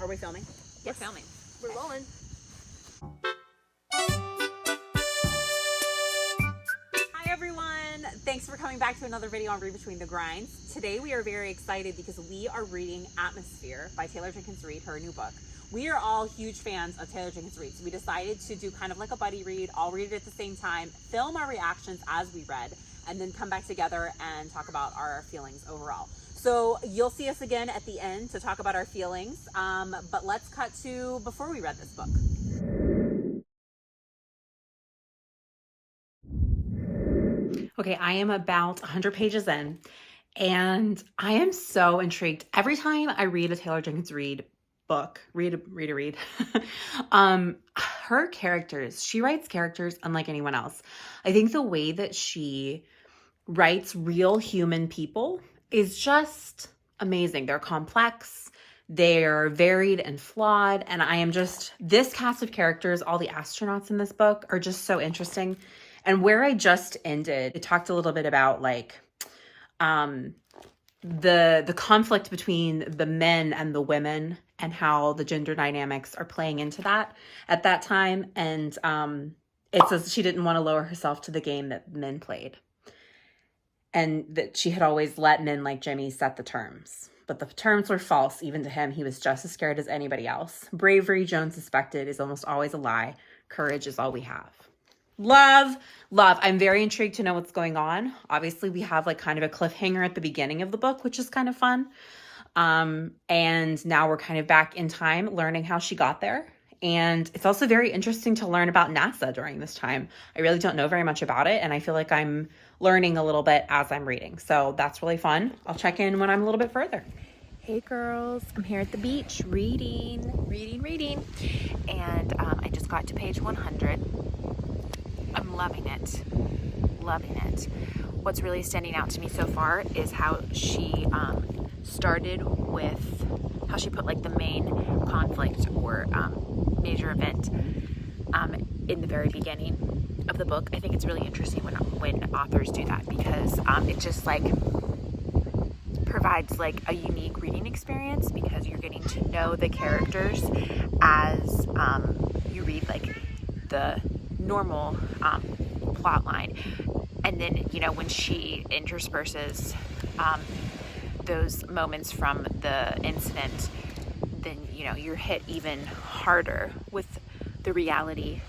Are we filming? We're filming. We're rolling. Hi everyone! Thanks for coming back to another video on Read Between the Grinds. Today we are very excited because we are reading Atmosphere by Taylor Jenkins Reid, her new book. We are all huge fans of Taylor Jenkins Reid, so we decided to do kind of like a buddy read, all read it at the same time, film our reactions as we read, and then come back together and talk about our feelings overall. So you'll see us again at the end to talk about our feelings, but let's cut to before we read this book. Okay, I am about 100 pages in, and I am so intrigued. Every time I read a Taylor Jenkins Reid book, read, her characters, she writes characters unlike anyone else. I think the way that she writes real human people is just amazing. They're complex, they're varied and flawed, and I am just, this cast of characters, all the astronauts in this book are just so interesting. And where I just ended, it talked a little bit about like the conflict between the men and the women and how the gender dynamics are playing into that at that time. And it says she didn't want to lower herself to the game that men played, and that she had always let men like Jimmy set the terms. But the terms were false even to him. He was just as scared as anybody else. Bravery, Joan suspected, is almost always a lie. Courage is all we have. Love. I'm very intrigued to know what's going on. Obviously, we have like kind of a cliffhanger at the beginning of the book, which is kind of fun. And now we're kind of back in time learning how she got there. And it's also very interesting to learn about NASA during this time. I really don't know very much about it, and I feel like I'm learning a little bit as I'm reading. So that's really fun. I'll check in when I'm a little bit further. Hey girls, I'm here at the beach reading. And I just got to page 100. I'm loving it. What's really standing out to me so far is how she started with, how she put like the main conflict or major event in the very beginning of the book. I think it's really interesting when authors do that, because it just like provides like a unique reading experience, because you're getting to know the characters as you read like the normal plot line. And then, you know, when she intersperses those moments from the incident, then, you know, you're hit even harder with the reality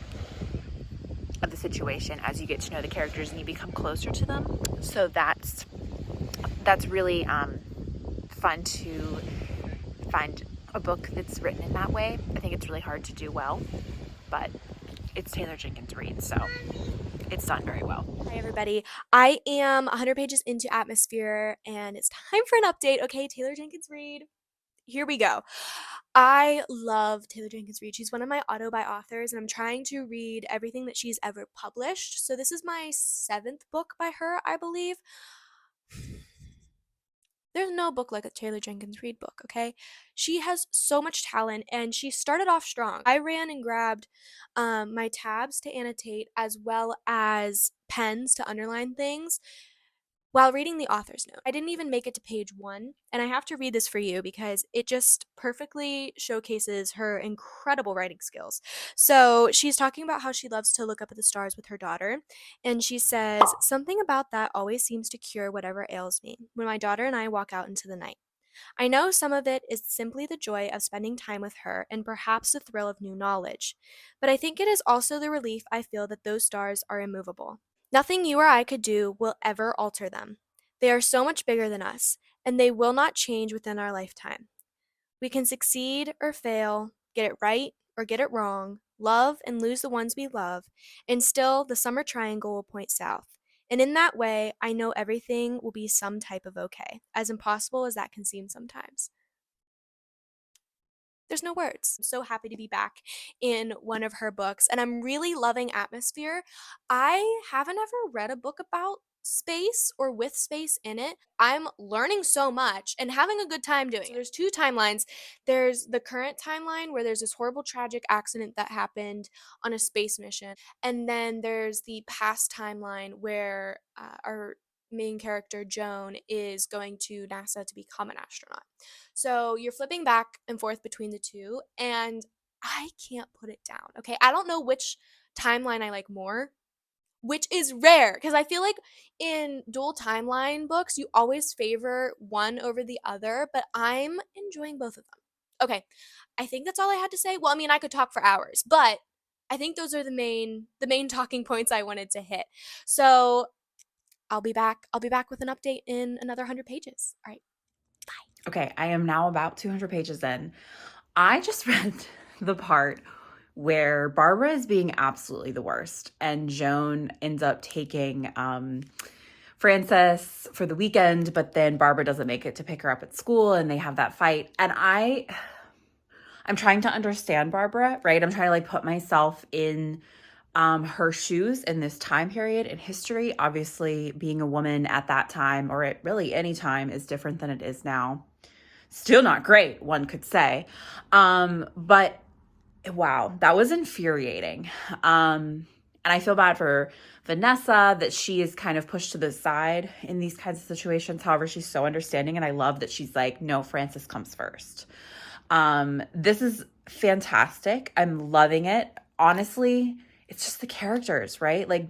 of the situation as you get to know the characters and you become closer to them. So that's really fun to find a book that's written in that way. I think it's really hard to do well, but it's Taylor Jenkins Reid, so it's done very well. Hi everybody, I am 100 pages into Atmosphere and it's time for an update. Okay, Taylor Jenkins Reid, here we go. I love Taylor Jenkins Reid. She's one of my auto-buy authors and I'm trying to read everything that she's ever published. So this is my 7th book by her, I believe. There's no book like a Taylor Jenkins Reid book, okay? She has so much talent and she started off strong. I ran and grabbed my tabs to annotate as well as pens to underline things while reading the author's note. I didn't even make it to page 1, and I have to read this for you because it just perfectly showcases her incredible writing skills. So she's talking about how she loves to look up at the stars with her daughter, and she says, "Something about that always seems to cure whatever ails me when my daughter and I walk out into the night. I know some of it is simply the joy of spending time with her and perhaps the thrill of new knowledge, but I think it is also the relief I feel that those stars are immovable. Nothing you or I could do will ever alter them. They are so much bigger than us, and they will not change within our lifetime. We can succeed or fail, get it right or get it wrong, love and lose the ones we love, and still the summer triangle will point south. And in that way, I know everything will be some type of okay, as impossible as that can seem sometimes." There's no words. I'm so happy to be back in one of her books, and I'm really loving Atmosphere. I haven't ever read a book about space or with space in it. I'm learning so much and having a good time doing it. So there's 2 timelines. There's the current timeline where there's this horrible tragic accident that happened on a space mission, and then there's the past timeline where our main character Joan is going to NASA to become an astronaut. So you're flipping back and forth between the two, and I can't put it down. Okay, I don't know which timeline I like more, which is rare because I feel like in dual timeline books, you always favor one over the other, but I'm enjoying both of them. Okay, I think that's all I had to say. Well, I mean, I could talk for hours, but I think those are the main talking points I wanted to hit. So I'll be back. I'll be back with an update in another 100 pages. All right. Okay, I am now about 200 pages in. I just read the part where Barbara is being absolutely the worst, and Joan ends up taking Frances for the weekend, but then Barbara doesn't make it to pick her up at school, and they have that fight. And I'm trying to understand Barbara, right? I'm trying to like put myself in her shoes in this time period in history. Obviously, being a woman at that time, or at really any time, is different than it is now. Still not great, one could say. But wow, that was infuriating. And I feel bad for Vanessa that she is kind of pushed to the side in these kinds of situations. However, she's so understanding, and I love that she's like, no, Frances comes first. This is fantastic. I'm loving it. Honestly, it's just the characters, right? Like,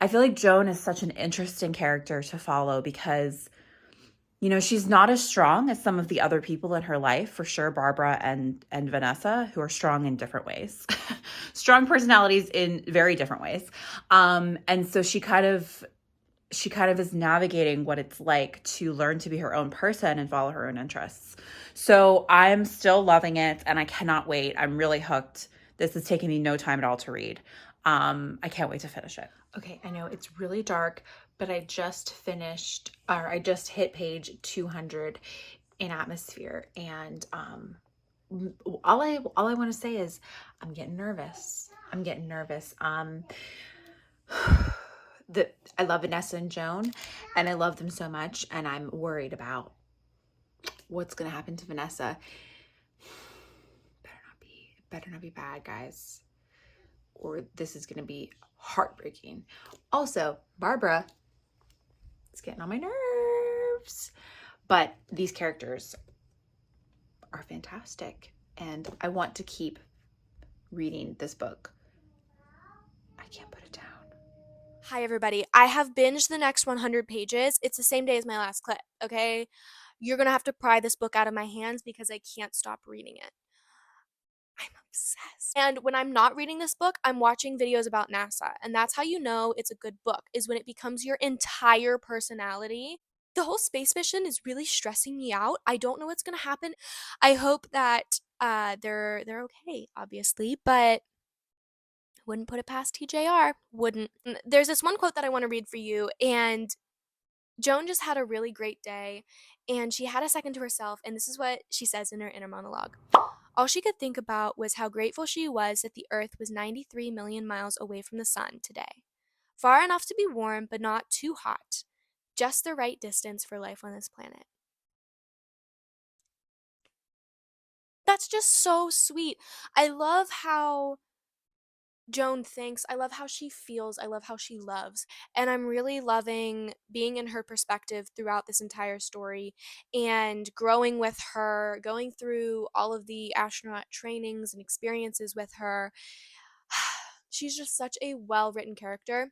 I feel like Joan is such an interesting character to follow because, you know, she's not as strong as some of the other people in her life, for sure, Barbara and Vanessa, who are strong in different ways. Strong personalities in very different ways. And so she kind of is navigating what it's like to learn to be her own person and follow her own interests. So I'm still loving it, and I cannot wait. I'm really hooked. This is taking me no time at all to read. I can't wait to finish it. Okay, I know it's really dark, but I just hit page 200 in Atmosphere, and all I want to say is I'm getting nervous. I love Vanessa and Joan, and I love them so much, and I'm worried about what's gonna happen to Vanessa. Better not be bad, guys, or this is gonna be heartbreaking. Also, Barbara, it's getting on my nerves, but these characters are fantastic, and I want to keep reading this book. I can't put it down. Hi, everybody. I have binged the next 100 pages. It's the same day as my last clip, okay? You're going to have to pry this book out of my hands because I can't stop reading it. I'm obsessed. And when I'm not reading this book, I'm watching videos about NASA. And that's how you know it's a good book, is when it becomes your entire personality. The whole space mission is really stressing me out. I don't know what's going to happen. I hope that they're okay, obviously, but wouldn't put it past TJR. Wouldn't. There's this one quote that I want to read for you, and Joan just had a really great day, and she had a second to herself, and this is what she says in her inner monologue. All she could think about was how grateful she was that the Earth was 93 million miles away from the sun today. Far enough to be warm, but not too hot. Just the right distance for life on this planet. That's just so sweet. I love how Joan thinks. I love how she feels. I love how she loves. And I'm really loving being in her perspective throughout this entire story and growing with her, going through all of the astronaut trainings and experiences with her. She's just such a well-written character.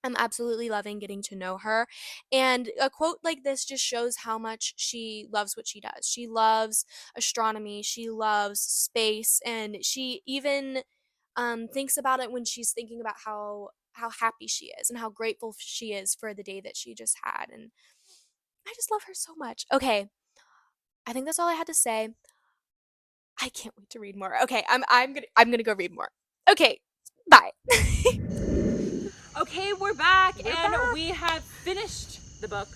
I'm absolutely loving getting to know her. And a quote like this just shows how much she loves what she does. She loves astronomy, she loves space, and she even thinks about it when she's thinking about how happy she is and how grateful she is for the day that she just had. And I just love her so much. Okay, I think that's all I had to say. I can't wait to read more. Okay, I'm gonna go read more. Okay, bye. Okay, we're back, we have finished the book.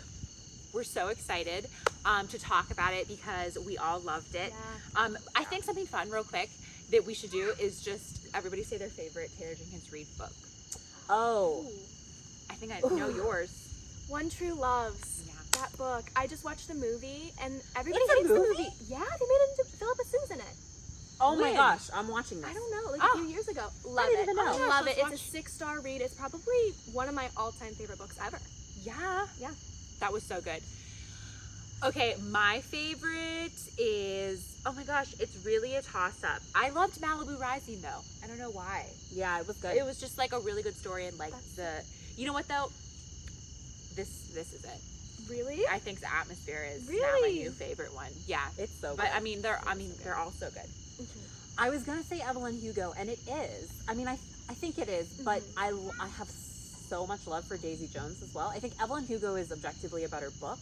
We're so excited to talk about it because we all loved it. Yeah. I think something fun, real quick, that we should do is just everybody say their favorite Taylor Jenkins Reid book. Oh, I think I know yours. One True Loves. Yeah. That book. I just watched the movie, and everybody It's a hates the movie? movie. Yeah, they made it into Philippa Sue's in it. oh my When? gosh, I'm watching this. I don't know, like Oh. a few years ago. Love didn't it. even know. Love it. Let's It's a 6-star read. It's probably one of my all-time favorite books ever. Yeah. Yeah. That was so good. Okay, my favorite is, oh my gosh, it's really a toss-up. I loved Malibu Rising, though. I don't know why. Yeah, it was good. It was just like a really good story, and like you know what though? This is it. Really? I think the Atmosphere is now my Really? new favorite one. Yeah. It's so good. But I mean, they're all so good. I was gonna say Evelyn Hugo, and it is. I mean, I think it is, but I have so much love for Daisy Jones as well. I think Evelyn Hugo is objectively a better book,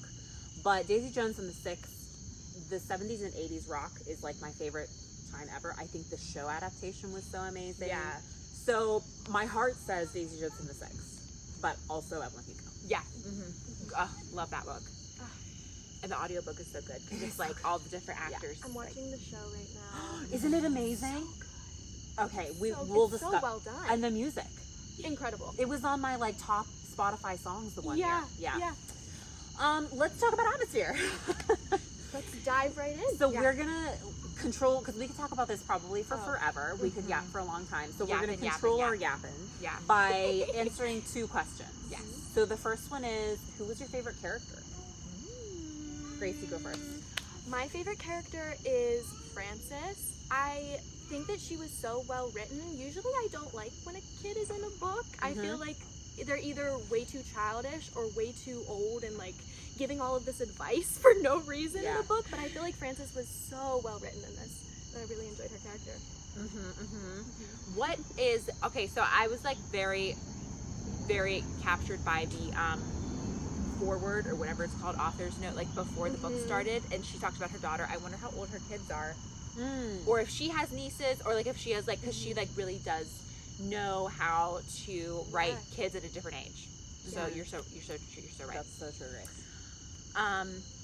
but Daisy Jones in the 70s and 80s rock is like my favorite time ever. I think the show adaptation was so amazing. Yeah. So my heart says Daisy Jones in the 6, but also Evelyn Hugo. Yeah. Love that book. And the audiobook is so good because it's like all the different actors. I'm watching the show right now. Isn't it amazing? Okay, we'll it's discuss. so well done. And the music. Incredible. It was on my like top Spotify songs the one year. Yeah. Let's talk about Atmosphere. Let's dive right in. So we're gonna control, because we could talk about this probably for forever. We could yap for a long time. So we're gonna control our yapping by answering 2 questions. Yes. So the first one is, who was your favorite character? Gracie, go first. My favorite character is Frances. I think that she was so well written. Usually I don't like when a kid is in a book. I feel like they're either way too childish or way too old and like giving all of this advice for no reason in the book. But I feel like Frances was so well written in this that I really enjoyed her character. What is, okay, so I was like very, very captured by the forward or whatever it's called, author's note, like before the book started, and she talked about her daughter. I wonder how old her kids are, or if she has nieces, or like if she has like, because she like really does know how to write kids at a different age. So you're so right. That's so true, Grace.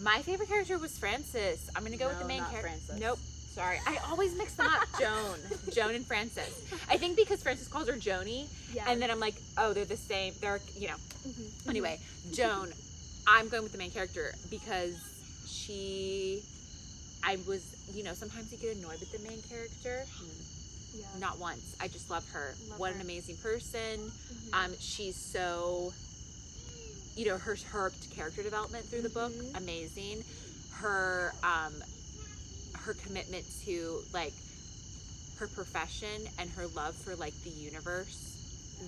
My favorite character was Frances. I'm gonna go with the main character. Nope. Sorry, I always mix them up. Joan and Frances. I think because Frances calls her Joni, and then I'm like, oh, they're the same. They're, you know. Anyway, Joan. I'm going with the main character because I was, you know, sometimes you get annoyed with the main character. Not once. I just love her. What an amazing person. She's so, you know, her character development through the book, amazing. Her commitment to like her profession and her love for like the universe,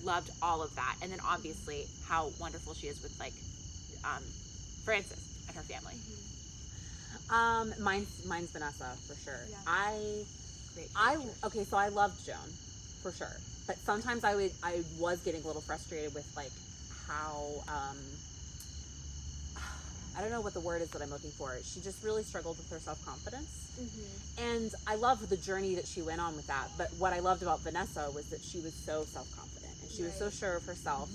loved all of that. And then obviously how wonderful she is with like Frances and her family. Mine's Vanessa for sure. Okay, so I loved Joan for sure, but sometimes I was getting a little frustrated with like how I don't know what the word is that I'm looking for. She just really struggled with her self-confidence. And I loved the journey that she went on with that. But what I loved about Vanessa was that she was so self-confident and she was so sure of herself.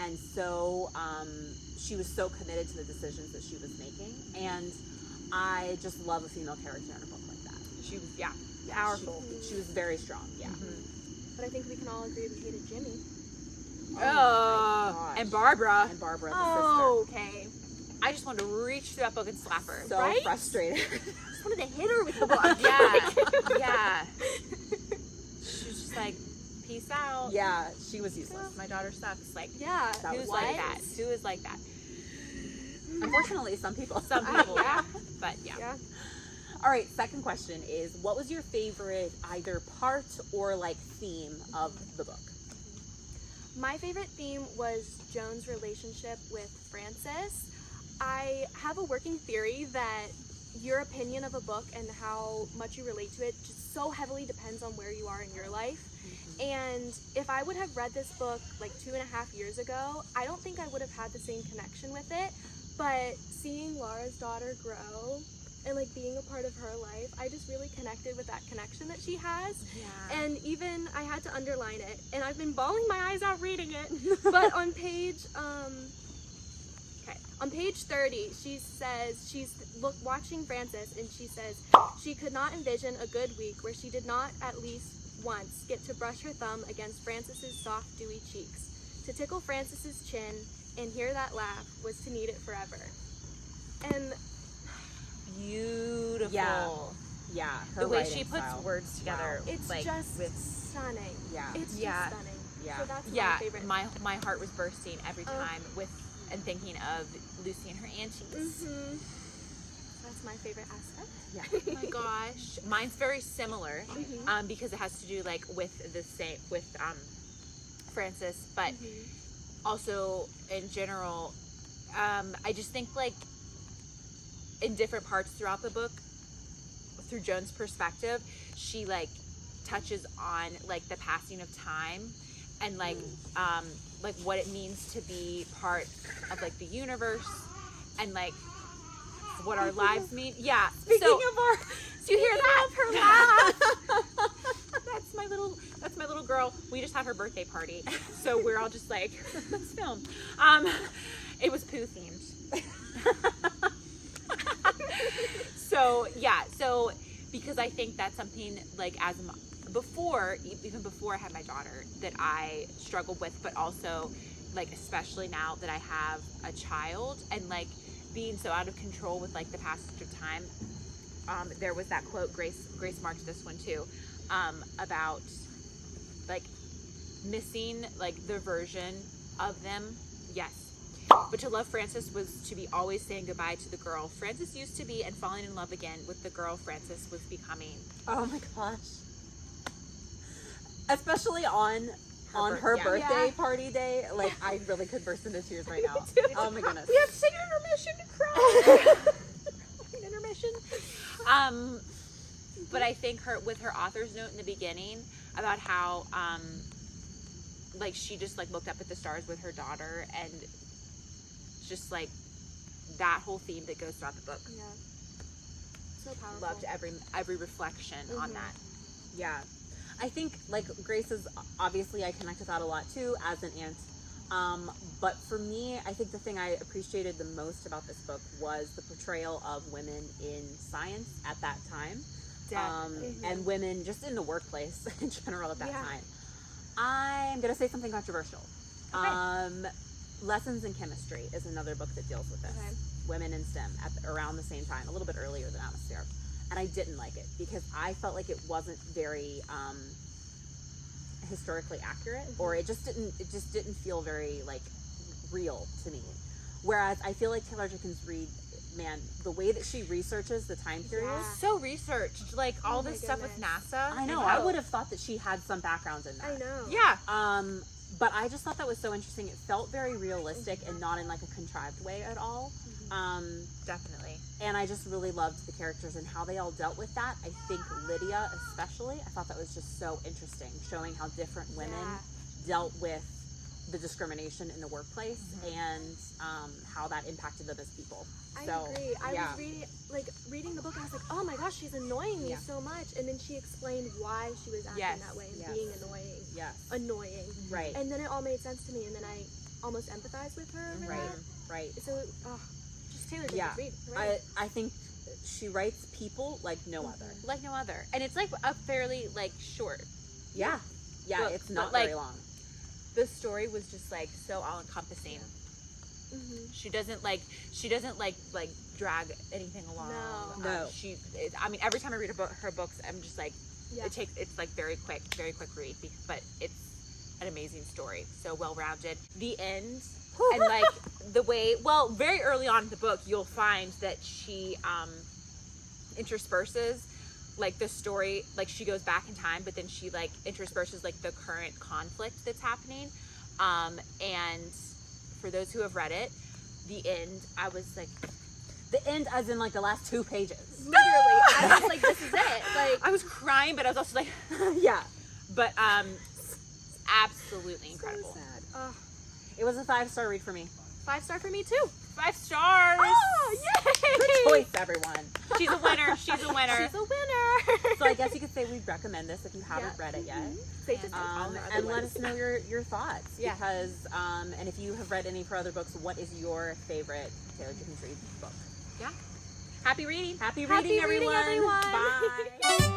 And so she was so committed to the decisions that she was making. And I just love a female character in a book like that. She was, powerful. She was very strong, But I think we can all agree we hated Jimmy. Oh, and Barbara. And Barbara, the sister. Okay. I just wanted to reach through that book and slap her. So frustrated. I just wanted to hit her with the book. Yeah. She was just like, peace out. Yeah, she was useless. My daughter sucks. Like, who's like that? Who is like that? Unfortunately, some people. Some people, But All right, second question is, what was your favorite either part or like theme of the book? My favorite theme was Joan's relationship with Frances. I have a working theory that your opinion of a book and how much you relate to it just so heavily depends on where you are in your life. And if I would have read this book like 2.5 years ago, I don't think I would have had the same connection with it. But seeing Laura's daughter grow and like being a part of her life, I just really connected with that connection that she has. And even I had to underline it, and I've been bawling my eyes out reading it. But on page 30, she says she's watching Frances, and she says she could not envision a good week where she did not at least once get to brush her thumb against Frances's soft, dewy cheeks, to tickle Frances's chin and hear that laugh was to need it forever. And beautiful. Yeah. Her the way writing she puts style. words together. Wow. It's like, just with stunning. Yeah. It's just stunning. Yeah. So that's my favorite. My heart was bursting every time with and thinking of Lucy and her aunties. That's my favorite aspect. Yeah. Oh my gosh. Mine's very similar, because it has to do like with the same with Frances, but also in general, I just think like in different parts throughout the book, through Joan's perspective, she like touches on like the passing of time and like what it means to be part of like the universe and like what our lives mean. Yeah. Speaking of our, do you hear that? Her laugh. That's my little girl. We just had her birthday party, so we're all just like, let's film. It was Pooh themed. So yeah, so because I think that's something like even before I had my daughter, that I struggled with, but also like especially now that I have a child and like being so out of control with like the passage of time. There was that quote, Grace marked this one too, about like missing like the version of them. Yes. But to love Frances was to be always saying goodbye to the girl Frances used to be and falling in love again with the girl Frances was becoming. oh my gosh. Especially on her yeah. birthday party day, like I really could burst into tears right now. Oh my goodness. We have to take an intermission to cry. An intermission. But I think with her author's note in the beginning about how like she just like looked up at the stars with her daughter, and just like that whole theme that goes throughout the book. Yeah. So powerful. Loved every reflection on that. Yeah. I think like Grace is obviously, I connect with that a lot too as an aunt. But for me, I think the thing I appreciated the most about this book was the portrayal of women in science at that time. And women just in the workplace in general at that time. I'm going to say something controversial. Okay. Lessons in Chemistry is another book that deals with this. Okay. Women in STEM around the same time, a little bit earlier than Atmosphere. And I didn't like it because I felt like it wasn't very historically accurate, or it just didn't feel very like real to me. Whereas I feel like Taylor Jenkins Reid, man, the way that she researches the time period. So researched, like all this stuff with NASA. I know. I would have thought that she had some background in that. I know. Yeah. But I just thought that was so interesting. It felt very realistic and not in like a contrived way at all. Definitely. And I just really loved the characters and how they all dealt with that. I think Lydia especially, I thought that was just so interesting, showing how different women dealt with the discrimination in the workplace and how that impacted them as people. I agree. I was reading the book and I was like, oh my gosh, she's annoying me so much. And then she explained why she was acting that way and being annoying. Annoying. Right. And then it all made sense to me, and then I almost empathized with her over that. Right. So, just Taylor Jenkins Reid. Right? I think she writes people like no other. Like no other. And it's like a fairly like short. Yeah. Yeah, book, it's not like, very long. The story was just like so all encompassing. She doesn't like drag anything along. No. I mean, every time I read her books, I'm just like, it's like very quick read, but it's an amazing story. So well-rounded. The end, and like the way, well, very early on in the book, you'll find that she intersperses like the story, like she goes back in time, but then she like intersperses like the current conflict that's happening. And for those who have read it, the end, I was like, the end as in like the last 2 pages. Literally. I was like, this is it. Like, I was crying, but I was also like, yeah. But absolutely incredible. So sad. It was a 5-star read for me. 5-star for me too. 5 stars. Oh, yay! Good choice, everyone. She's a winner. She's a winner. She's a winner. So I guess you could say we'd recommend this if you haven't read it yet. Safe to say. And let us know your thoughts. Yeah. Because and if you have read any of her other books, what is your favorite Taylor Jenkins Reid book? Yeah. Happy reading. Happy reading, everyone. Bye.